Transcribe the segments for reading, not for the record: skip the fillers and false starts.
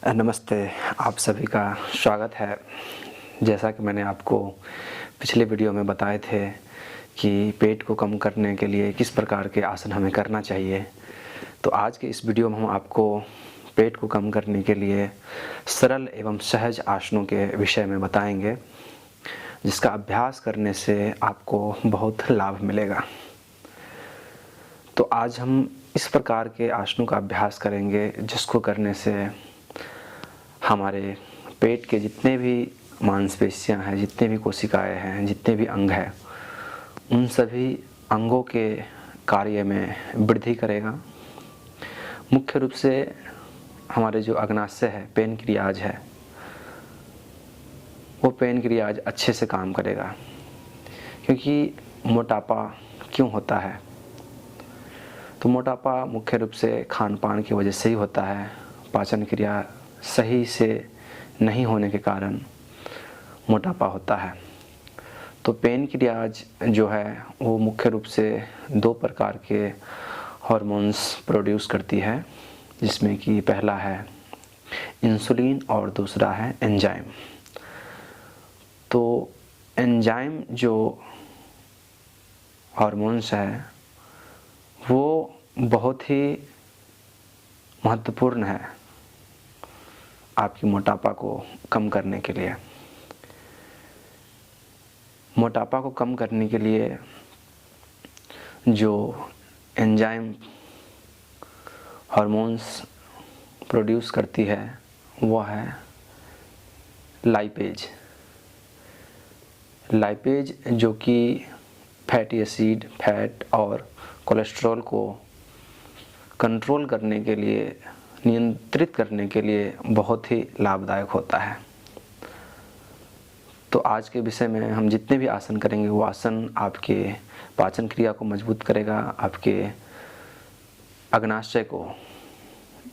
नमस्ते, आप सभी का स्वागत है। जैसा कि मैंने आपको पिछले वीडियो में बताए थे कि पेट को कम करने के लिए किस प्रकार के आसन हमें करना चाहिए, तो आज के इस वीडियो में हम आपको पेट को कम करने के लिए सरल एवं सहज आसनों के विषय में बताएंगे, जिसका अभ्यास करने से आपको बहुत लाभ मिलेगा। तो आज हम इस प्रकार के आसनों का अभ्यास करेंगे जिसको करने से हमारे पेट के जितने भी मांसपेशियां हैं, जितने भी कोशिकाएं हैं, जितने भी अंग हैं, उन सभी अंगों के कार्य में वृद्धि करेगा। मुख्य रूप से हमारे जो अग्नाशय है, पेनक्रियाज है, वो पेनक्रियाज अच्छे से काम करेगा। क्योंकि मोटापा क्यों होता है? तो मोटापा मुख्य रूप से खान पान की वजह से ही होता है। पाचन क्रिया सही से नहीं होने के कारण मोटापा होता है। तो पेनक्रियाज जो है वो मुख्य रूप से दो प्रकार के हार्मोन्स प्रोड्यूस करती है, जिसमें कि पहला है इंसुलिन और दूसरा है एंजाइम। तो एंजाइम जो हार्मोन्स है वो बहुत ही महत्वपूर्ण है आपकी मोटापा को कम करने के लिए। मोटापा को कम करने के लिए जो एंजाइम हार्मोन्स प्रोड्यूस करती है वो है लाइपेज। लाइपेज जो कि फैटी एसिड, फैट और कोलेस्ट्रॉल को कंट्रोल करने के लिए, नियंत्रित करने के लिए बहुत ही लाभदायक होता है। तो आज के विषय में हम जितने भी आसन करेंगे वो आसन आपके पाचन क्रिया को मजबूत करेगा, आपके अग्नाशय को,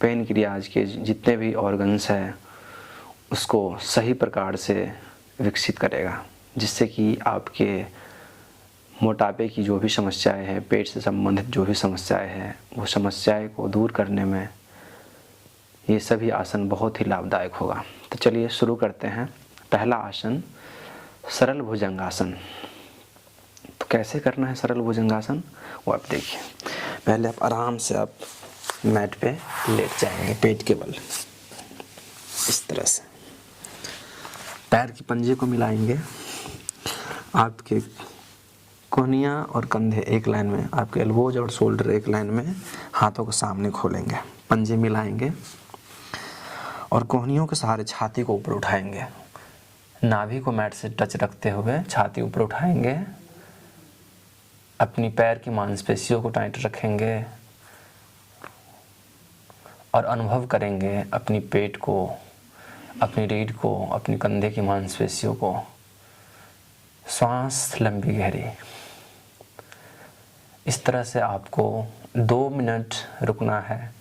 पेनक्रियाज के जितने भी ऑर्गन्स हैं उसको सही प्रकार से विकसित करेगा, जिससे कि आपके मोटापे की जो भी समस्याएं हैं, पेट से संबंधित जो भी समस्याएं हैं, वो समस्याएं को दूर करने में ये सभी आसन बहुत ही लाभदायक होगा। तो चलिए शुरू करते हैं। पहला आसन सरल भुजंगासन। तो कैसे करना है सरल भुजंगासन वो आप देखिए। पहले आप आराम से आप मैट पे लेट जाएंगे, पेट के बल इस तरह से। पैर की पंजे को मिलाएंगे, आपके कोहनियाँ और कंधे एक लाइन में, आपके एल्बोज और शोल्डर एक लाइन में, हाथों को सामने खोलेंगे, पंजे मिलाएंगे और कोहनियों के सहारे छाती को ऊपर उठाएंगे। नाभि को मैट से टच रखते हुए छाती ऊपर उठाएंगे। अपनी पैर की मांसपेशियों को टाइट रखेंगे और अनुभव करेंगे अपनी पेट को, अपनी रीढ़ को, अपनी कंधे की मांसपेशियों को। श्वास लंबी गहरी। इस तरह से आपको 2 मिनट रुकना है।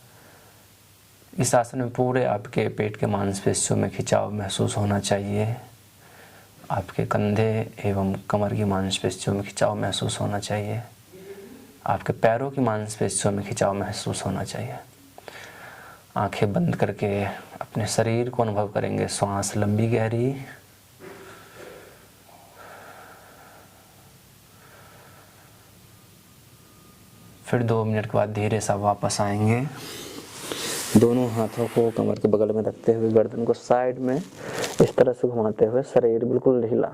इस आसन में पूरे आपके पेट के मांसपेशियों में खिंचाव महसूस होना चाहिए। आपके कंधे एवं कमर की मांसपेशियों में खिंचाव महसूस होना चाहिए। आपके पैरों की मांसपेशियों में खिंचाव महसूस होना चाहिए। आंखें बंद करके अपने शरीर को अनुभव करेंगे। श्वास लंबी गहरी। फिर 2 मिनट के बाद धीरे सा वापस आएंगे। दोनों हाथों को कमर के बगल में रखते हुए गर्दन को साइड में इस तरह से घुमाते हुए शरीर बिल्कुल ढीला।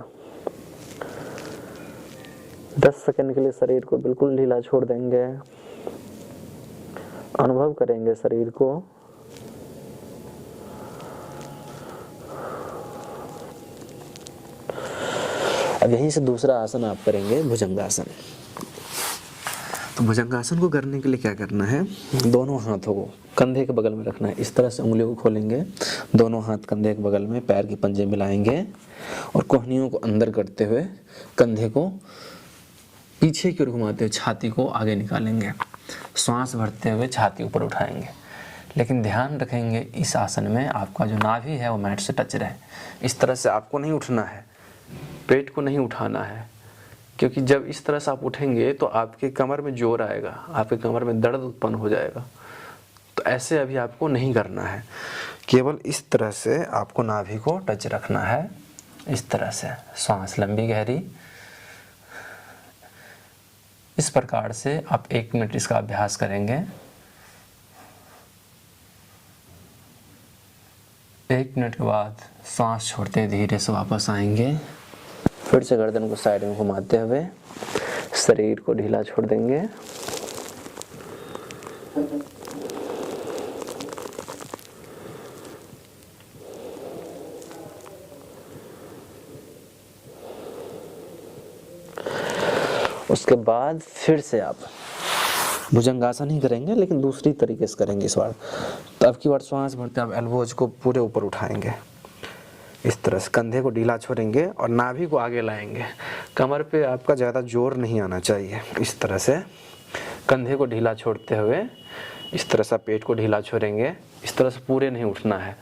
10 सेकंड के लिए शरीर को बिल्कुल ढीला छोड़ देंगे। अनुभव करेंगे शरीर को। अब यहीं से दूसरा आसन आप करेंगे, भुजंगासन। तो भुजंगासन को करने के लिए क्या करना है? दोनों हाथों को कंधे के बगल में रखना है। इस तरह से उंगलियों को खोलेंगे, दोनों हाथ कंधे के बगल में, पैर की पंजे मिलाएंगे और कोहनियों को अंदर करते हुए कंधे को पीछे की ओर घुमाते हुए छाती को आगे निकालेंगे। श्वास भरते हुए छाती ऊपर उठाएंगे। लेकिन ध्यान रखेंगे इस आसन में आपका जो नाभि है वो मैट से टच रहे। इस तरह से आपको नहीं उठना है, पेट को नहीं उठाना है, क्योंकि जब इस तरह से आप उठेंगे तो आपके कमर में जोर आएगा, आपके कमर में दर्द उत्पन्न हो जाएगा। तो ऐसे अभी आपको नहीं करना है, केवल इस तरह से आपको नाभि को टच रखना है, इस तरह से। सांस लंबी गहरी। इस प्रकार से आप 1 मिनट इसका अभ्यास करेंगे। 1 मिनट के बाद सांस छोड़ते धीरे से वापस आएंगे। फिर से गर्दन को साइड में घुमाते हुए शरीर को ढीला छोड़ देंगे। उसके बाद फिर से आप भुजंगासन ही करेंगे, लेकिन दूसरी तरीके से करेंगे इस बार। तो अब की बार श्वास भरते आप एल्बोज को पूरे ऊपर उठाएंगे, इस तरह से कंधे को ढीला छोड़ेंगे और नाभि को आगे लाएंगे। कमर पे आपका ज़्यादा जोर नहीं आना चाहिए। इस तरह से कंधे को ढीला छोड़ते हुए इस तरह से पेट को ढीला छोड़ेंगे। इस तरह से पूरे नहीं उठना है।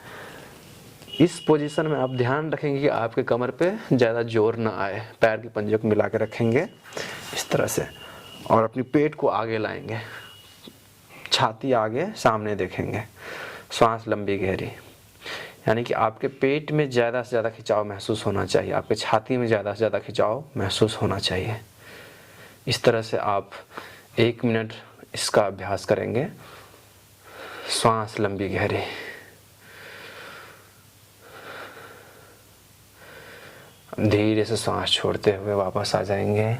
इस पोजीशन में आप ध्यान रखेंगे कि आपके कमर पे ज़्यादा जोर ना आए। पैर के पंजे को मिला के रखेंगे इस तरह से और अपनी पेट को आगे लाएंगे। छाती आगे सामने देखेंगे। सांस लंबी गहरी, यानी कि आपके पेट में ज़्यादा से ज़्यादा खिंचाव महसूस होना चाहिए, आपके छाती में ज़्यादा से ज़्यादा खिंचाव महसूस होना चाहिए। इस तरह से आप 1 मिनट इसका अभ्यास करेंगे। सांस लंबी गहरी। धीरे से सांस छोड़ते हुए वापस आ जाएंगे।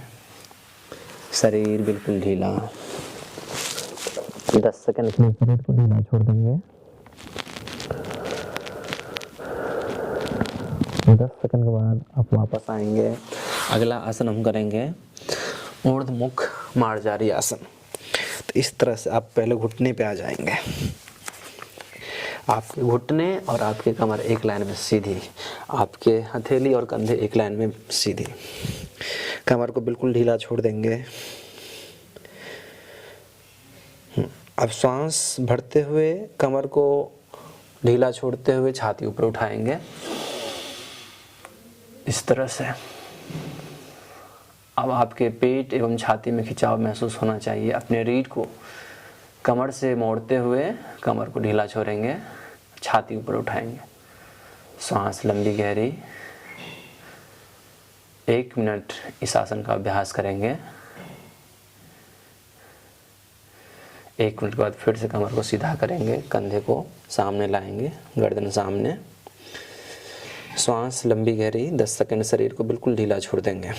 शरीर बिल्कुल ढीला। 10 सेकंड शरीर को ढीला छोड़ देंगे। 10 सेकंड के बाद आप वापस आएंगे। अगला आसन हम करेंगे ऊर्ध्वमुख मार्जारी आसन। तो इस तरह से आप पहले घुटने पे आ जाएंगे। आपके घुटने और आपके कमर एक लाइन में सीधी, आपके हथेली और कंधे एक लाइन में सीधी। कमर को बिल्कुल ढीला छोड़ देंगे। अब सांस भरते हुए कमर को ढीला छोड़ते हुए छाती ऊपर उठाएंगे इस तरह से। अब आपके पेट एवं छाती में खिंचाव महसूस होना चाहिए। अपने रीढ़ को कमर से मोड़ते हुए कमर को ढीला छोड़ेंगे, छाती ऊपर उठाएंगे। सांस लंबी गहरी। 1 मिनट इस आसन का अभ्यास करेंगे। 1 मिनट के बाद फिर से कमर को सीधा करेंगे, कंधे को सामने लाएंगे, गर्दन सामने। सांस लंबी गहरी। 10 सेकंड शरीर को बिल्कुल ढीला छोड़ देंगे।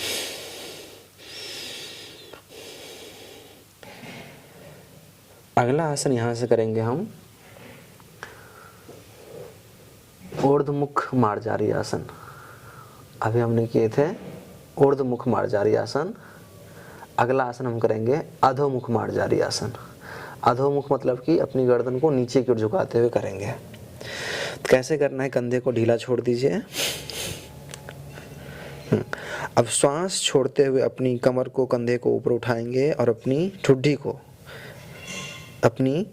अगला आसन यहाँ से करेंगे हम ऊर्ध्वमुख मार्जारी आसन। अभी हमने किए थे ऊर्ध्वमुख मार्जारी आसन। अगला आसन हम करेंगे अधोमुख मार्जारी आसन। अधोमुख मतलब कि अपनी गर्दन को नीचे की ओर झुकाते हुए करेंगे। तो कैसे करना है? कंधे को ढीला छोड़ दीजिए। अब श्वास छोड़ते हुए अपनी कमर को, कंधे को ऊपर उठाएंगे और अपनी ठुड्डी को, अपनी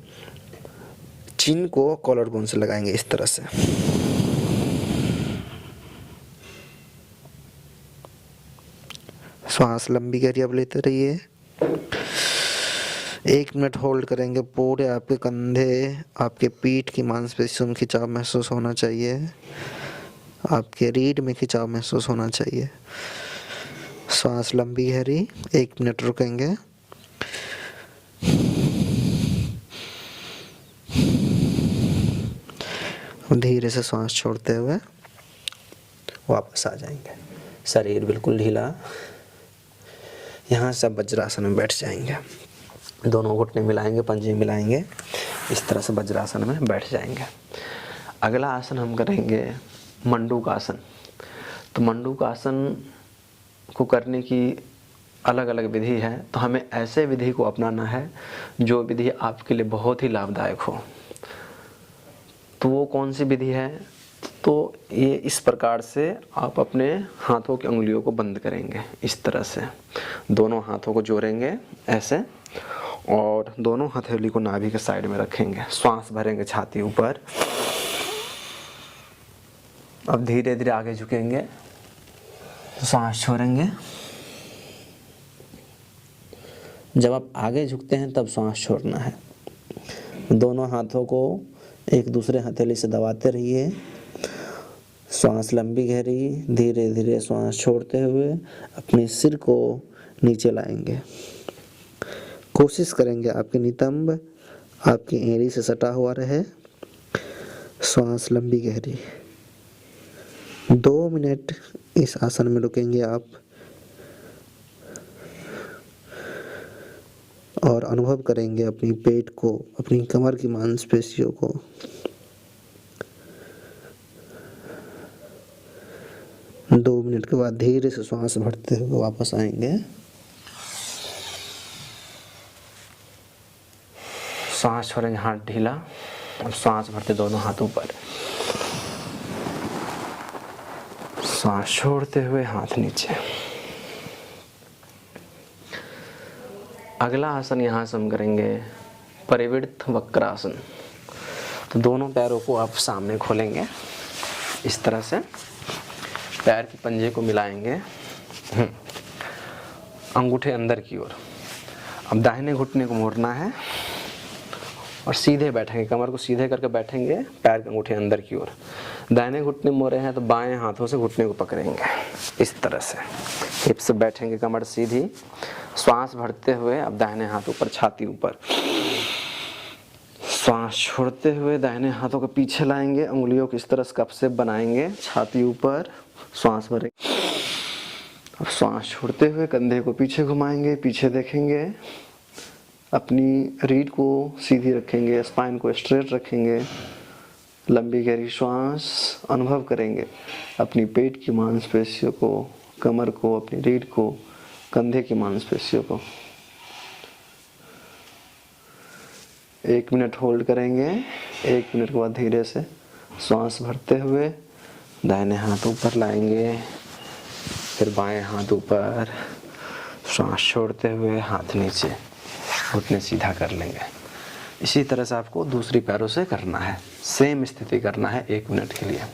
चिन को कॉलर बोन से लगाएंगे इस तरह से। श्वास लंबी गहरी अब लेते रहिए। 1 मिनट होल्ड करेंगे। पूरे आपके कंधे, आपके पीठ की मांसपेशियों में खिंचाव महसूस होना चाहिए। आपके रीढ़ में खिंचाव महसूस होना चाहिए। श्वास लंबी गहरी। 1 मिनट रुकेंगे। धीरे से सांस छोड़ते हुए वापस आ जाएंगे। शरीर बिल्कुल ढीला। यहाँ से वज्रासन में बैठ जाएंगे। दोनों घुटने मिलाएंगे, पंजे मिलाएंगे, इस तरह से वज्रासन में बैठ जाएंगे। अगला आसन हम करेंगे मंडूक आसन। तो मंडूक आसन को करने की अलग अलग विधि है। तो हमें ऐसे विधि को अपनाना है जो विधि आपके लिए बहुत ही लाभदायक हो। तो वो कौन सी विधि है? तो ये इस प्रकार से आप अपने हाथों की उंगलियों को बंद करेंगे इस तरह से। दोनों हाथों को जोड़ेंगे ऐसे और दोनों हथेली को नाभि के साइड में रखेंगे। श्वास भरेंगे छाती ऊपर। अब धीरे धीरे आगे झुकेंगे, सांस छोड़ेंगे। जब आप आगे झुकते हैं तब सांस छोड़ना है। दोनों हाथों को एक दूसरे हथेली से दबाते रहिए। श्वास लंबी गहरी, धीरे धीरे श्वास छोड़ते हुए अपने सिर को नीचे लाएंगे। कोशिश करेंगे आपके नितंब आपकी एड़ी से सटा हुआ रहे। श्वास लंबी गहरी। 2 मिनट इस आसन में रुकेंगे आप और अनुभव करेंगे अपनी पेट को, अपनी कमर की मांसपेशियों को। दो मिनट के बाद धीरे से श्वास भरते हुए वापस आएंगे। सांस छोड़ेंगे, हाथ ढीला, और सांस भरते दोनों हाथ ऊपर। सांस छोड़ते हुए हाथ नीचे। अगला आसन यहाँ से हम करेंगे परिवृत्त वक्रासन। तो दोनों पैरों को आप सामने खोलेंगे इस तरह से, पैर के पंजे को मिलाएंगे, अंगूठे अंदर की ओर। अब दाहिने घुटने को मोड़ना है और सीधे बैठेंगे, कमर को सीधे करके बैठेंगे, पैर के अंगूठे अंदर की ओर। दाहिने घुटने मोड़े हैं तो बाएं हाथों से घुटने को पकड़ेंगे इस तरह से, हिप से बैठेंगे, कमर सीधी। श्वास भरते हुए अब दाहिने हाथ ऊपर, छाती ऊपर। श्वास छोड़ते हुए दाहिने हाथों को पीछे लाएंगे, उंगलियों को इस तरह से कप शेप बनाएंगे, छाती ऊपर। श्वास भरेंगे। अब श्वास छोड़ते हुए कंधे को पीछे घुमाएंगे, पीछे देखेंगे, अपनी रीढ़ को सीधी रखेंगे, स्पाइन को स्ट्रेट रखेंगे। लंबी गहरी श्वास अनुभव करेंगे अपनी पेट की मांसपेशियों को, कमर को, अपनी रीढ़ को, कंधे की मांसपेशियों को। 1 मिनट होल्ड करेंगे। 1 मिनट के बाद धीरे से श्वास भरते हुए दाहिने हाथ ऊपर लाएंगे, फिर बाएं हाथ ऊपर। श्वास छोड़ते हुए हाथ नीचे, घुटने सीधा कर लेंगे। इसी तरह से आपको दूसरी पैरों से करना है, सेम स्थिति करना है 1 मिनट के लिए।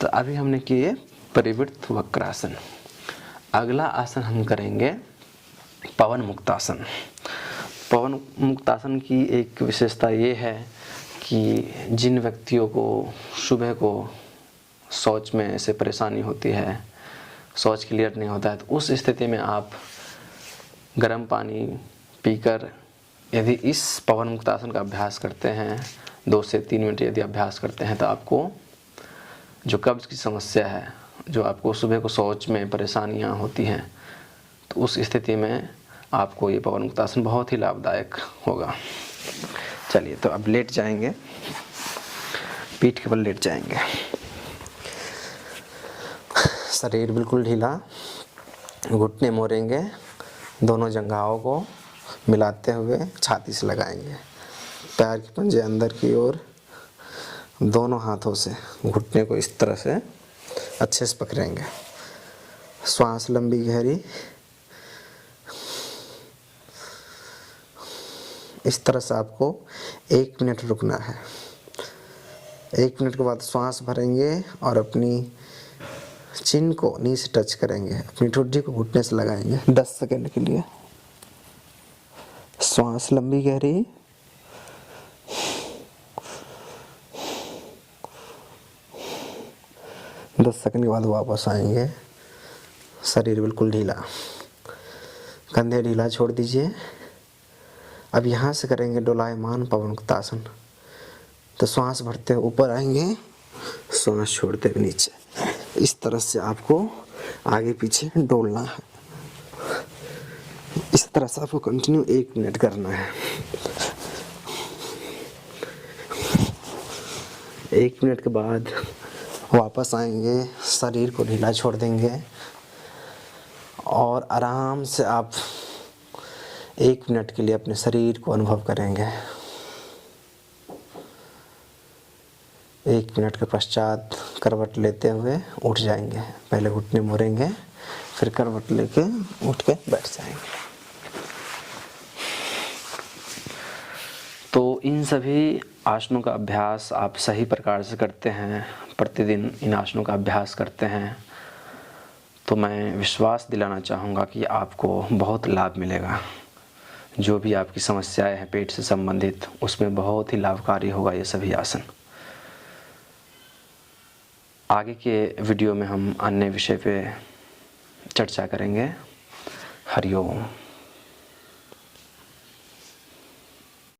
तो अभी हमने किए परिवृत्त वक्रासन। अगला आसन हम करेंगे पवन मुक्तासन। पवन मुक्तासन की एक विशेषता ये है कि जिन व्यक्तियों को सुबह को शौच में ऐसे परेशानी होती है, शौच क्लियर नहीं होता है, तो उस स्थिति में आप गर्म पानी पीकर यदि इस पवन मुक्तासन का अभ्यास करते हैं, 2 से 3 मिनट यदि अभ्यास करते हैं, तो आपको जो कब्ज की समस्या है, जो आपको सुबह को शौच में परेशानियां होती हैं, तो उस स्थिति में आपको ये पवन मुक्तासन बहुत ही लाभदायक होगा। चलिए, तो अब लेट जाएंगे, पीठ के बल लेट जाएंगे। शरीर बिल्कुल ढीला, घुटने मोड़ेंगे, दोनों जंघाओं को मिलाते हुए छाती से लगाएंगे। पैर के पंजे अंदर की ओर, दोनों हाथों से घुटने को इस तरह से अच्छे से पकड़ेंगे। श्वास लंबी गहरी। इस तरह से आपको 1 मिनट रुकना है। 1 मिनट के बाद श्वास भरेंगे और अपनी चिन को नी से टच करेंगे, अपनी ठुड्डी को घुटने से लगाएंगे 10 सेकंड के लिए। श्वास लंबी गहरी। दस सेकंड के बाद वापस आएंगे। शरीर बिल्कुल ढीला, कंधे ढीला छोड़ दीजिए। अब यहाँ से करेंगे डोलायमान पवन मुक्तासन। तो श्वास भरते हुए ऊपर आएंगे, श्वास छोड़ते हुए नीचे। इस तरह से आपको आगे पीछे डोलना है। इस तरह से आपको कंटिन्यू 1 मिनट करना है। 1 मिनट के बाद वापस आएंगे, शरीर को ढीला छोड़ देंगे और आराम से आप 1 मिनट के लिए अपने शरीर को अनुभव करेंगे। 1 मिनट के पश्चात करवट लेते हुए उठ जाएंगे। पहले घुटने मोड़ेंगे, फिर करवट लेके उठ के बैठ जाएंगे। तो इन सभी आसनों का अभ्यास आप सही प्रकार से करते हैं, प्रतिदिन इन आसनों का अभ्यास करते हैं, तो मैं विश्वास दिलाना चाहूँगा कि आपको बहुत लाभ मिलेगा। जो भी आपकी समस्याएं हैं पेट से संबंधित, उसमें बहुत ही लाभकारी होगा ये सभी आसन। आगे के वीडियो में हम अन्य विषय पे चर्चा करेंगे। हरिओम।